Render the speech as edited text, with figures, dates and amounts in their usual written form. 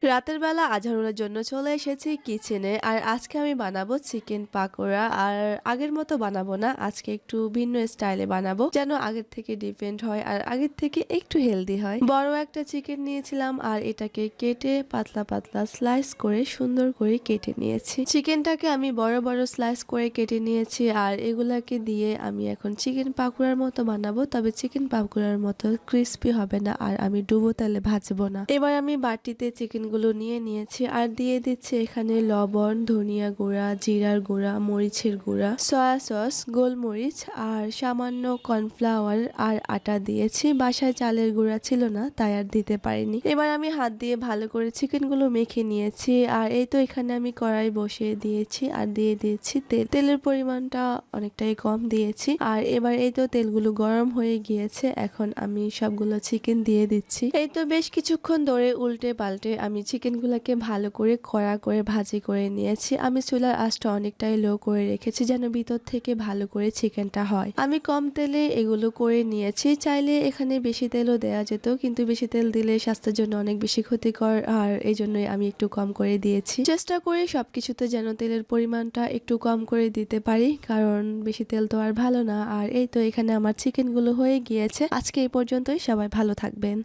রাতের বেলা আজহারুলের জন্য চলে এসেছি কিচেনে। আর আজকে আমি বানাবো চিকেন পাকোড়া। আর আগের মতো বানাবো না, আজকে একটু ভিন্ন স্টাইলে বানাবো, যেন আগের থেকে ডিফারেন্ট হয় আর আগের থেকে একটু হেলদি হয়। বড় একটা চিকেন নিয়েছিলাম আর এটাকে কেটে পাতলা পাতলা স্লাইস করে সুন্দর করে কেটে নিয়েছি। চিকেনটাকে আমি বড় বড় স্লাইস করে কেটে নিয়েছি আর এগুলাকে দিয়ে আমি এখন চিকেন পাকোড়ার মতো বানাবো, তবে চিকেন পাকোড়ার মতো ক্রিস্পি হবে না আর আমি ডুবো তেলে ভাজবো না। এবার আমি বাটিতে চিকেন গুলো নিয়ে নিয়েছি আর দিয়ে দিচ্ছি এখানে লবণ, ধনিয়া গুঁড়া, জিরার গুঁড়া, মরিচের গুঁড়া, সয়া সস, গোলমরিচ আর সামান্য কর্নফ্লাওয়ার আর আটা দিয়েছি। বাসায় চালের গুঁড়া ছিল না, তাই আর দিতে পারিনি। এবার আমি হাত দিয়ে ভালো করে চিকেন গুলো মেখে নিয়েছি আর এই তো এখানে আমি কড়াই বসিয়ে দিয়েছি আর দিয়ে দিয়েছি তেল। তেলের পরিমাণটা অনেকটাই কম দিয়েছি। আর এবার এই তো তেলগুলো গরম হয়ে গিয়েছে, এখন আমি সবগুলো চিকেন দিয়ে দিচ্ছি। এই তো বেশ কিছুক্ষণ ধরে উল্টে পাল্টে আমি চিকেনগুলোকে ভালো করে কড়া করে ভাজি করে নিয়েছি। আমি চুলার আঁচটা অনেকটাই লো করে রেখেছি যেন ভিতর থেকে ভালো করে চিকেনটা হয়। আমি কম তেলে এগুলো করে নিয়েছি। চাইলে এখানে বেশি তেলও দেওয়া যেত, কিন্তু বেশি তেল দিলে স্বাস্থ্যের জন্য অনেক বেশি ক্ষতিকর, আর এই জন্যই আমি একটু কম করে দিয়েছি। চেষ্টা করি সবকিছুতে যেন তেলের পরিমাণটা একটু কম করে দিতে পারি, কারণ বেশি তেল তো আর ভালো না। আর এই তো এখানে আমার চিকেনগুলো হয়ে গিয়েছে। আজকে এই পর্যন্তই, সবাই ভালো থাকবেন।